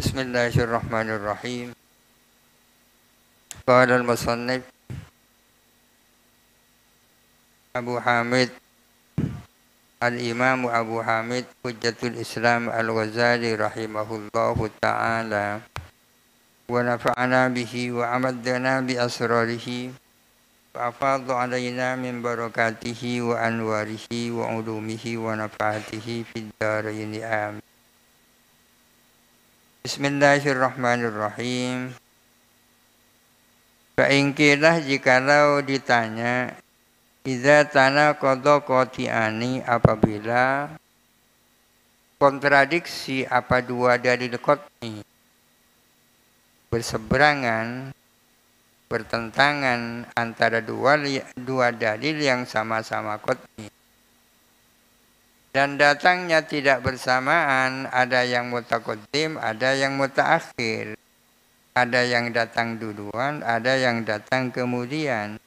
Bismillahirrahmanirrahim. Qala al-musannif Abu Hamid Al-Imam Abu Hamid Hujjatul Islam Al-Ghazali rahimahullahu ta'ala wa nafa'ana bihi wa amaddana bi asrarihi wa afadha alaina min barakatihi wa anwarihi wa ulumihi wa nafa'atihi fid dharain amin. Bismillahirrahmanirrahim. Fa'ingkilah jikalau ditanya idza tanaqadha qati'ani, apabila kontradiksi apa dua dalil qat'i berseberangan, bertentangan antara dua dalil yang sama-sama qat'i dan datangnya tidak bersamaan, ada yang mutaqaddim, ada yang mutaakhir, ada yang datang duluan, ada yang datang kemudian.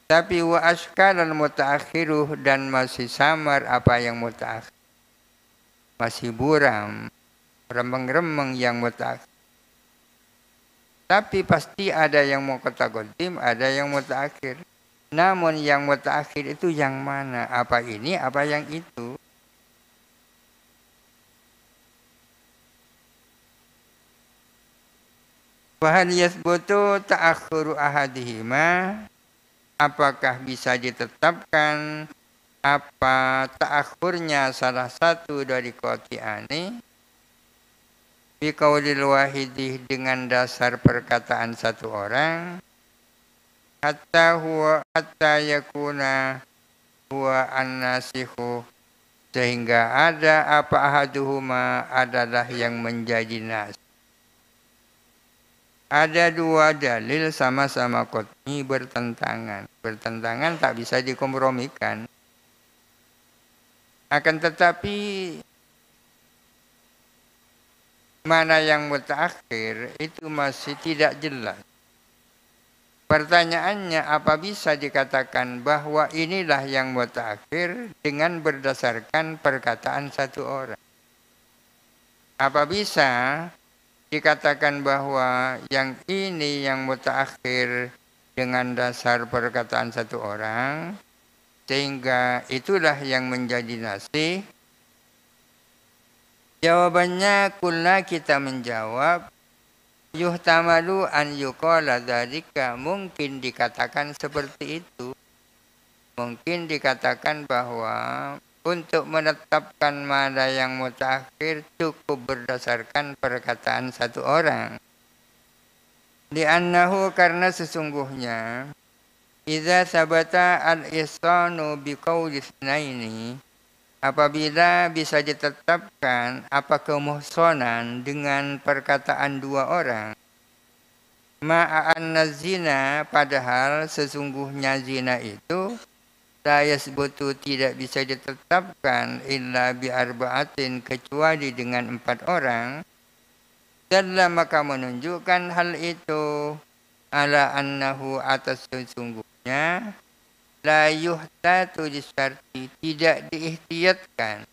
Tapi wa ashkalal mutaakhiruh, dan masih samar apa yang mutaakhir, masih buram, remeng-remeng yang mutaakhir. Tapi pasti ada yang mutaqaddim, ada yang mutaakhir. Namun yang mutaakhir itu yang mana? Apa ini, apa yang itu? Fahal yathbutu ta'akhuru ahadihima, apakah bisa ditetapkan apa ta'akhurnya salah satu dari qati'ani bi qaulil wahidih, dengan dasar perkataan satu orang, hatta yakuna huwa an-nasikhu, sehingga ada apa ahaduhuma adalah yang menjadi nas. Ada dua dalil sama-sama qat'i bertentangan. Bertentangan tak bisa dikompromikan. Akan tetapi mana yang mutaakhir itu masih tidak jelas. Pertanyaannya, apa bisa dikatakan bahwa inilah yang mutaakhir dengan berdasarkan perkataan satu orang? Apa bisa dikatakan bahwa yang ini yang mutaakhir dengan dasar perkataan satu orang, sehingga itulah yang menjadi nasih? Jawabannya, kulna, kita menjawab, yuhtamalu an yuqala dzalika, mungkin dikatakan seperti itu. Mungkin dikatakan bahwa untuk menetapkan mana yang mutaakhir cukup berdasarkan perkataan satu orang. Li'annahu, karena sesungguhnya, idza sabata al-ihsanu biqauli tsnaini, apabila bisa ditetapkan apa kemuhsanan dengan perkataan dua orang, ma'anna zina, padahal sesungguhnya zina itu la yasbutu, tidak bisa ditetapkan, illa bi arba'atin, kecuali dengan 4 orang. Dan maka menunjukkan hal itu ala annahu, atas sesungguhnya, la yuhtatu disyarti, tidak diihtiyatkan.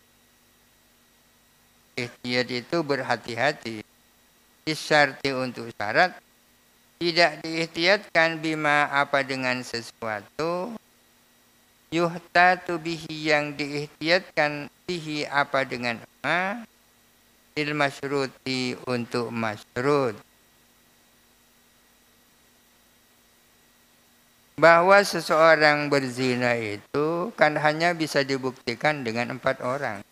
Ihtiyat itu berhati-hati. Disyarti untuk syarat, tidak diihtiyatkan bima, apa dengan sesuatu, yuhtatu bihi, yang diihtiyatkan, bihi apa dengan ma, lil masyruti, untuk masyrut. Bahwa seseorang berzina itu kan hanya bisa dibuktikan dengan 4 orang.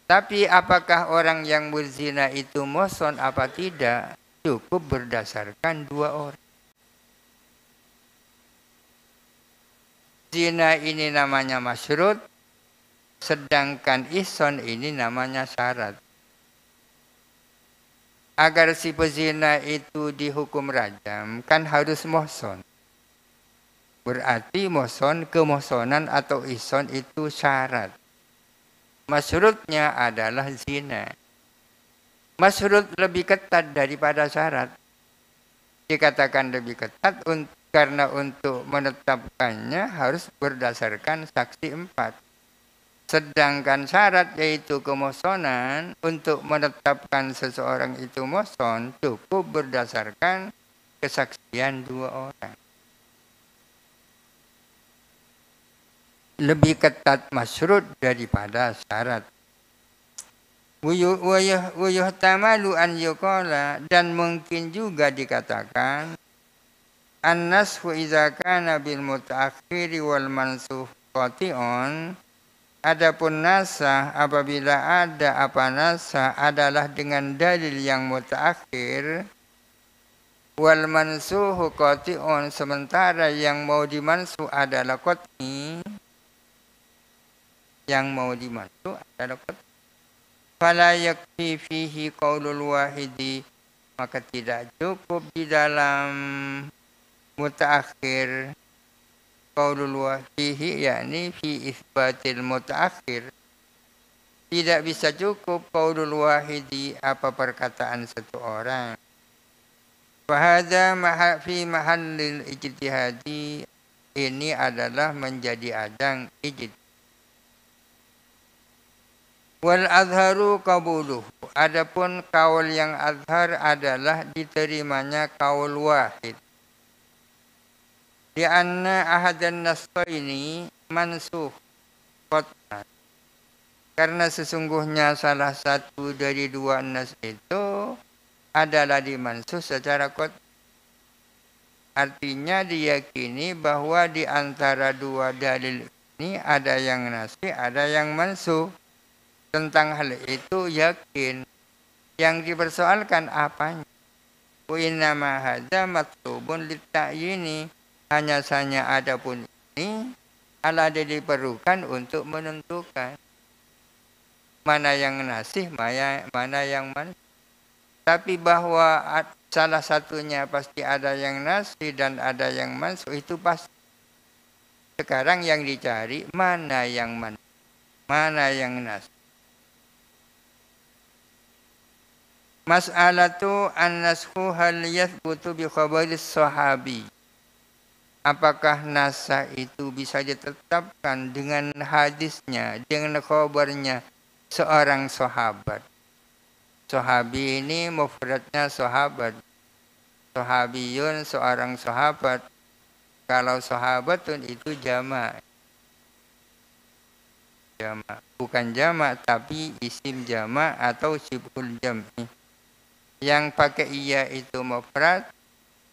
Tapi apakah orang yang berzina itu muhsan apa tidak, cukup berdasarkan 2 orang. Zina ini namanya masyrut, sedangkan ihsan ini namanya syarat. Agar si pezina itu dihukum rajam kan harus muhsan. Berarti muhsan, kemuhsanan atau ihsan itu syarat. Masyrutnya adalah zina. Masyrut lebih ketat daripada syarat. Dikatakan lebih ketat karena untuk menetapkannya harus berdasarkan saksi 4. Sedangkan syarat yaitu kemosonan untuk menetapkan seseorang itu moson cukup berdasarkan kesaksian dua orang. Lebih ketat masyruut daripada syarat. Wuyuh tamalu an yuqala, dan mungkin juga dikatakan an-nashu idza kana bil mutaakhiri wal mansukh qati'un. Adapun nasah apabila ada apa nasah adalah dengan dalil yang mutaakhir, wal mansuhu qati'un, sementara yang mau dimansuh adalah qat'i, yang mau dimansuh adalah qat'i. Fala yakfi fihi qaulul wahidi, maka tidak cukup di dalam mutaakhir qaulul wahidi, yakni fi isbatil mutaakhir, tidak bisa cukup qaulul wahidi, apa perkataan satu orang. Fahadha fi mahallil ijtihadi, ini adalah menjadi ajang ijtihad. Wal azharu qabuluh, adapun kaul yang azhar adalah diterimanya kaul wahid. Di anna ahadan nassaini mansukh qat'an, karena sesungguhnya salah satu dari dua nas itu adalah dimansuh secara qat'i. Artinya diyakini bahwa di antara dua dalil ini ada yang nasih, ada yang mansuh. Tentang hal itu yakin. Yang dipersoalkan apanya? Wa innama hadza matlubun litta'yini, hanya saja adapun ini ala diperlukan untuk menentukan mana yang nasih, mana yang mansuh. Tapi bahwa salah satunya pasti ada yang nasih dan ada yang mansuh, itu pasti. Sekarang yang dicari mana yang mansuh, mana yang nasih. Mas'alatu an-nashu hal yathbutu bi khabaris sahabi. Apakah nasah itu bisa ditetapkan dengan hadisnya, dengan khabarnya seorang sahabat? Sahabi ini mufradnya sahabat. Sahabiyun seorang sahabat. Kalau sahabatun itu jamak. Jamak. Bukan jamak tapi isim jamak atau sibul jam'i. Yang pakai iya itu mufrad,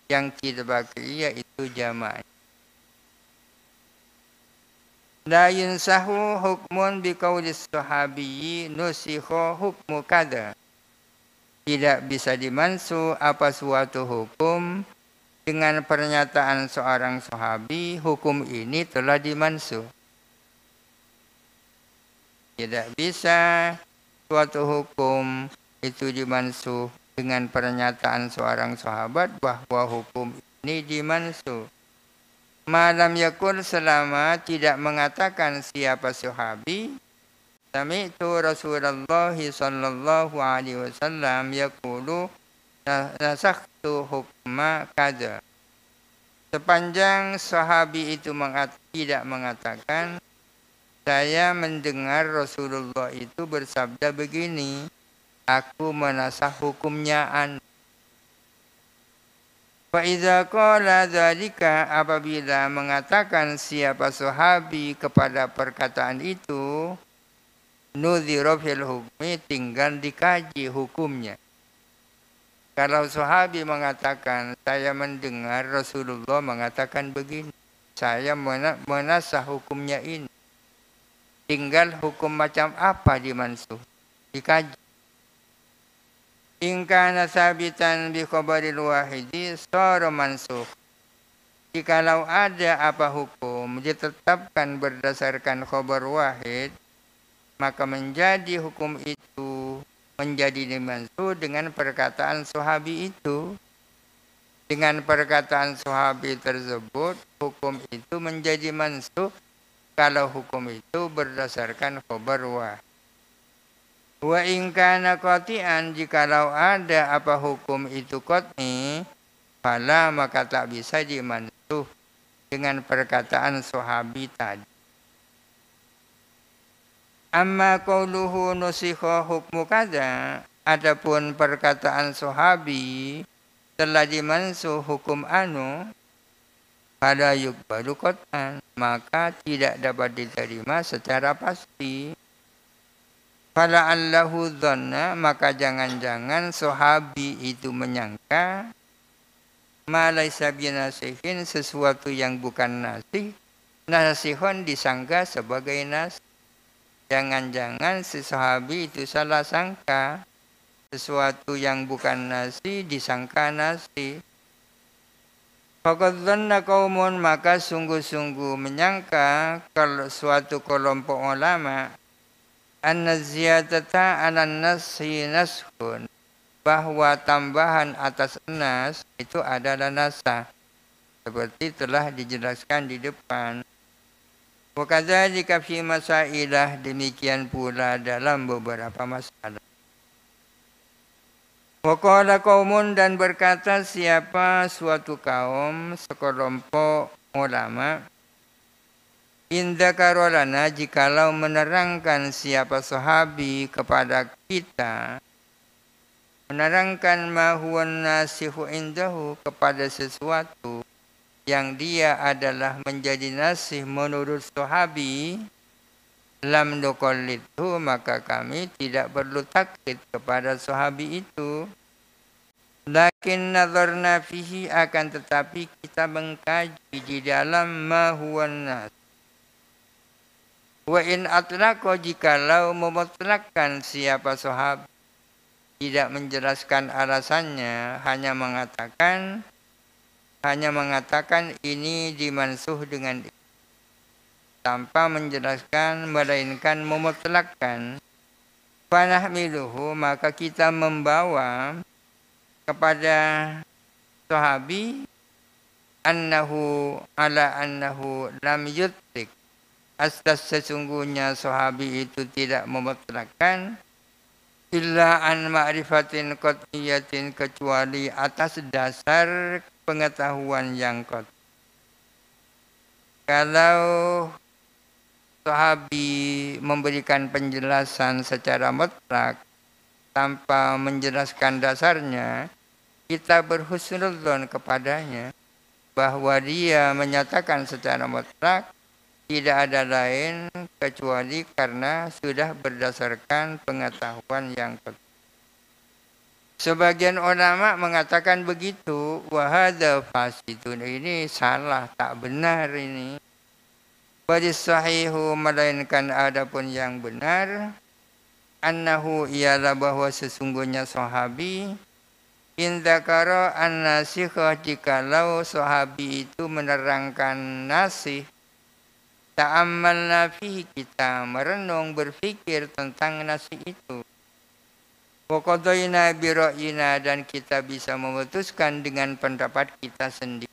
yang tidak pakai iya itu jamak. La yunsahu hukmun biqaulis sahabiyyi nusikha hukmu kada. Tidak bisa dimansuh apa suatu hukum dengan pernyataan seorang sahabi, hukum ini telah dimansuh. Tidak bisa suatu hukum itu dimansuh dengan pernyataan seorang sahabat bahwa hukum ini dimansuh. Malam yakul, selama tidak mengatakan siapa sahabi. Sami'tu Rasulullah sallallahu alaihi wasallam yaqulu nasakhtu hukma kada. Sepanjang sahabi itu tidak mengatakan, saya mendengar Rasulullah itu bersabda begini, aku menasah hukumnya an. Fa idza qala dzalika, apabila mengatakan siapa sahabi kepada perkataan itu, nudhira fil hukmi, tinggal dikaji hukumnya. Kalau sahabi mengatakan saya mendengar Rasulullah mengatakan begini, saya menasah hukumnya ini, tinggal hukum macam apa dimansuh, dikaji. In kana sabitan bi khabaril wahidi sara mansukh. Jikalau ada apa hukum ditetapkan berdasarkan khabar wahid, maka menjadi hukum itu menjadi dimansuh dengan perkataan sahabi itu. Dengan perkataan sahabi tersebut, hukum itu menjadi mansuh kalau hukum itu berdasarkan khabar wahid. Wa in kana qati'an, jikalau ada apa hukum itu qat'i, fala, maka tak bisa dimansuh dengan perkataan sahabi tadi. Amma qauluhu nusikha hukmu kada, adapun perkataan sahabi telah dimansuh hukum anu, pada yuqbalu qat'an, maka tidak dapat diterima secara pasti. Fala allahu dhanna, maka jangan-jangan sahabi itu menyangka ma laisa binasihin, sesuatu yang bukan nasih, nasihun disangka sebagai nasih. Jangan-jangan si sahabi itu salah sangka, sesuatu yang bukan nasi disangka nasi. Faqad dhanna qaumun, maka sungguh-sungguh menyangka kalau suatu kelompok ulama anna ziyadata 'alan nasi nashun, bahwa tambahan atas nas itu adalah nasah, seperti telah dijelaskan di depan. Wa kadzalika fi masailah, demikian pula dalam beberapa masalah. Wa qala qaumun, dan berkata siapa suatu kaum, sekelompok ulama, in dzakarolana, jikalau menerangkan siapa sahabi kepada kita, menerangkan ma huwa nasihu indahu, kepada sesuatu yang dia adalah menjadi nasih menurut sahabi, lam nuqallidhu, maka kami tidak perlu taklid kepada sahabi itu. Lakin nazarna fihi, akan tetapi kita mengkaji di dalam ma huwa nas. Wa in atlaqa, jikalau memutlakkan siapa sahabi, tidak menjelaskan alasannya, hanya mengatakan ini dimansuh dengan ini, tanpa menjelaskan, melainkan memutlakkan, fanahmiluhu, maka kita membawa kepada sahabi annahu lam yutlik, asas sesungguhnya sahabi itu tidak memutlakkan, illa an ma'rifatin qat'iyatin, kecuali atas dasar pengetahuan yang qat'i. Kalau sahabi memberikan penjelasan secara mutlak tanpa menjelaskan dasarnya, kita berhusnudzon kepadanya bahwa dia menyatakan secara mutlak tidak ada lain kecuali karena sudah berdasarkan pengetahuan yang qat'i. Sebagian ulama mengatakan begitu, wa hadza fasidun, ini salah, tak benar ini. Badis sahihu, melainkan adapun yang benar, annahu, ialah bahwa sesungguhnya sahabi, in dzakara an-nasikha, jikalau sahabi itu menerangkan nasih, ta'ammalna fihi, kita merenung berfikir tentang nasih itu. Wa qadayna bi ra'yina, dan kita bisa memutuskan dengan pendapat kita sendiri.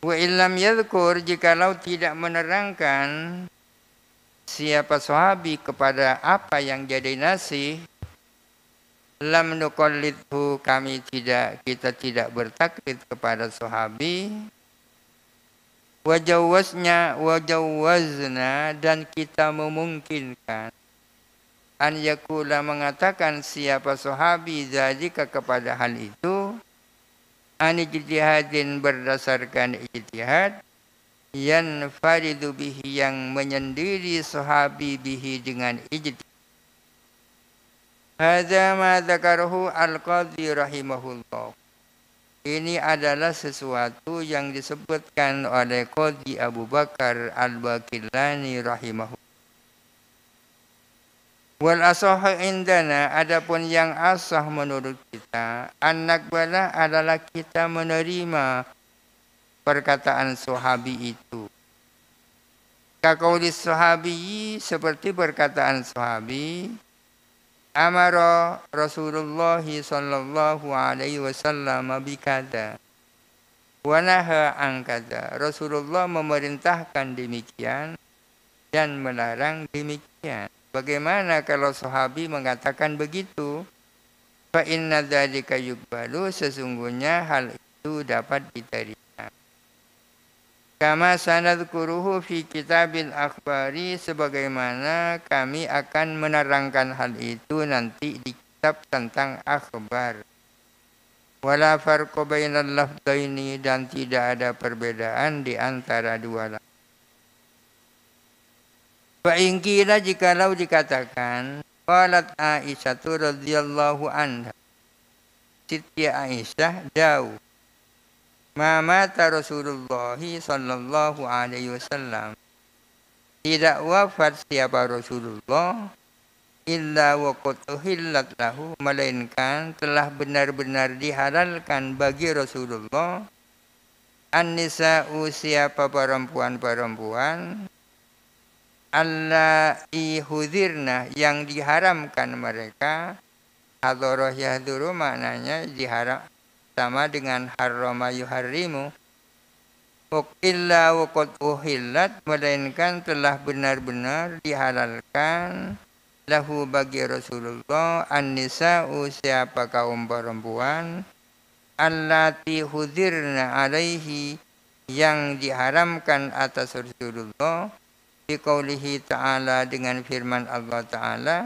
Wa illam yadhkur, jikalau tidak menerangkan siapa sahabi kepada apa yang jadi nasih, lam nuqallidhu, kita tidak bertaklid kepada sahabi. Wajawazna, dan kita memungkinkan an yakula, mengatakan siapa sahabi zalika, kepada hal itu, an ijtihadin, berdasarkan ijtihad, yanfaridu bihi, yang menyendiri sahabi bihi dengan ijtihad. Hadza ma dzakarahu al-qadhi rahimahullah, ini adalah sesuatu yang disebutkan oleh Qadhi Abu Bakar Al-Baqillani rahimahullah. Wal asah indana, adapun yang asah menurut kita, an-naqbalah, adalah kita menerima perkataan sahabi itu. Kaqaulis sahabi, seperti perkataan sahabi, amara Rasulullah sallallahu alaihi wasallam bikada wa naha an kada, Rasulullah memerintahkan demikian dan melarang demikian. Bagaimana kalau sahabi mengatakan begitu? Fa inna dzalika yuqbalu, sesungguhnya hal itu dapat diterima. Kama sanadkuruhu fi kitabil akhbari, sebagaimana kami akan menerangkan hal itu nanti di kitab tentang akhbar. Wala farqa bainal lafdaini, dan tidak ada perbedaan di antara dua lafaz. Fa in qila, jikalau dikatakan, qalat Aisyah radhiyallahu anha, Siti Aisyah dawu, ma mata Rasulullah sallallahu alaihi wasallam, tidak wafat siapa Rasulullah, illa waqad uhillat lahu, melainkan telah benar-benar dihalalkan bagi Rasulullah, an-nisa'u, siapa perempuan-perempuan, allai hudirna, yang diharamkan mereka. Hadoroh yahduru maknanya diharam, sama dengan harrama yuharrimu. Illa waqad uhillat, melainkan telah benar-benar dihalalkan lahu bagi Rasulullah, an-nisa'u, siapa kaum perempuan, allati hudirna alaihi, yang diharamkan atas Rasulullah, biqaulihi ta'ala, dengan firman Allah Ta'ala,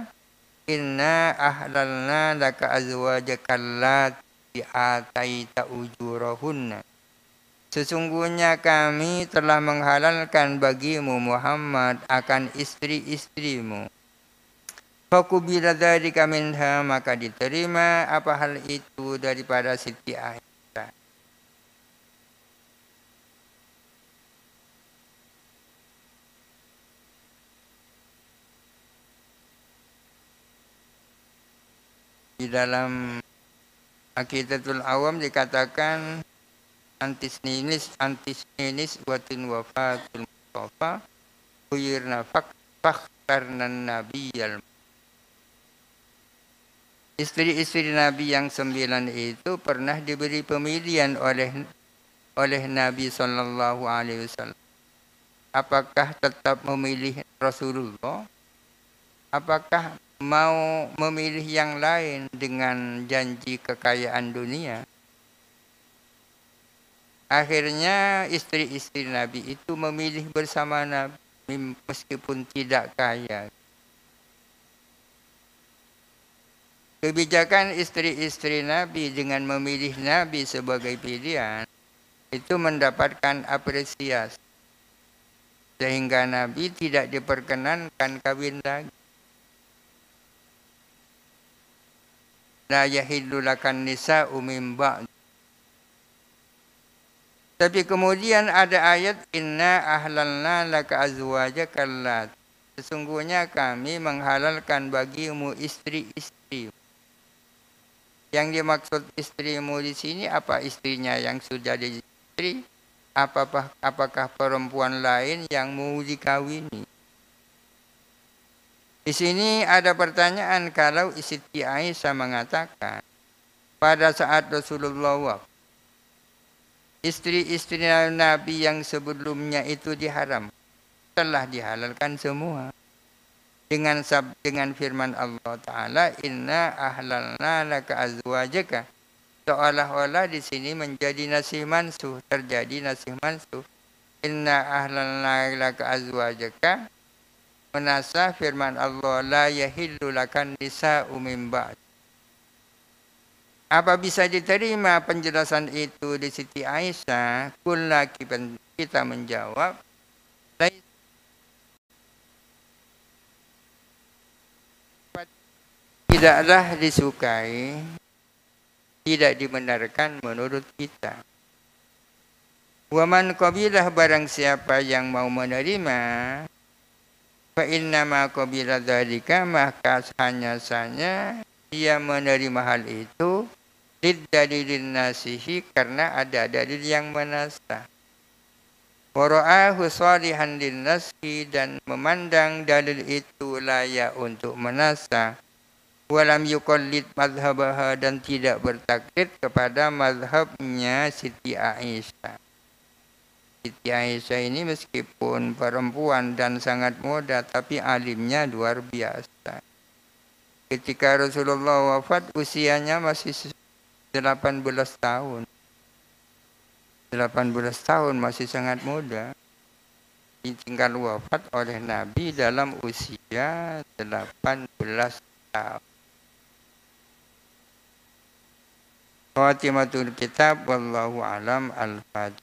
inna ahlalna laka azwajaka allati ataita ujurahunna, sesungguhnya kami telah menghalalkan bagimu Muhammad akan istri-istrimu. Faqubila dzalika minha, maka diterima apa hal itu daripada Siti Aisyah. Di dalam Aqidatul Awam dikatakan antisninis watin wafatul mustafa khuyirna fakhtarnan nabiyal. Istri-istri Nabi yang 9 itu pernah diberi pemilihan oleh Nabi Sallallahu Alaihi Wasallam. Apakah tetap memilih Rasulullah? Apakah mau memilih yang lain dengan janji kekayaan dunia? Akhirnya istri-istri Nabi itu memilih bersama Nabi meskipun tidak kaya. Kebijakan istri-istri Nabi dengan memilih Nabi sebagai pilihan itu mendapatkan apresiasi, sehingga Nabi tidak diperkenankan kawin lagi. La yahillu lakan nisa'u min ba'd. Tapi kemudian ada ayat, inna ahlalna laka azwajaka allati, sesungguhnya kami menghalalkan bagimu istri-istri. Yang dimaksud istrimu di sini apa? Istrinya yang sudah jadi istri? Apakah perempuan lain yang mau dikawini? Di sini ada pertanyaan, kalau Siti Aisyah mengatakan pada saat Rasulullah wafat, istri-istri Nabi yang sebelumnya itu diharam, telah dihalalkan semua. Dengan firman Allah Ta'ala, inna ahlalna laka azwajaka, seolah-olah di sini menjadi nasih mansuh, terjadi nasih mansuh. Inna ahlalna laka azwajaka menasah firman Allah, la yahillu lakan nisa'u min ba'd. Apa bisa diterima penjelasan itu di Siti Aisyah? Kulna, kita menjawab, tidaklah disukai, tidak dibenarkan menurut kita. Waman qabilah, barang siapa yang mau menerima, fa innama qabila dzalika, maka hanya saja dia menerima hal itu lidalilin nasihi, karena ada dalil yang menasah. Wara'ahu salihan lin naski, dan memandang dalil itu layak untuk menasah. Walam yuqallid madhabaha, dan tidak bertaklid kepada mazhabnya Siti Aisyah. Siti Aisyah ini meskipun perempuan dan sangat muda, tapi alimnya luar biasa. Ketika Rasulullah wafat, usianya masih 18 tahun. 18 tahun, masih sangat muda. Ditinggal wafat oleh Nabi dalam usia 18 tahun. Khatimatul kitab wallahu alam. Al-Fatihah.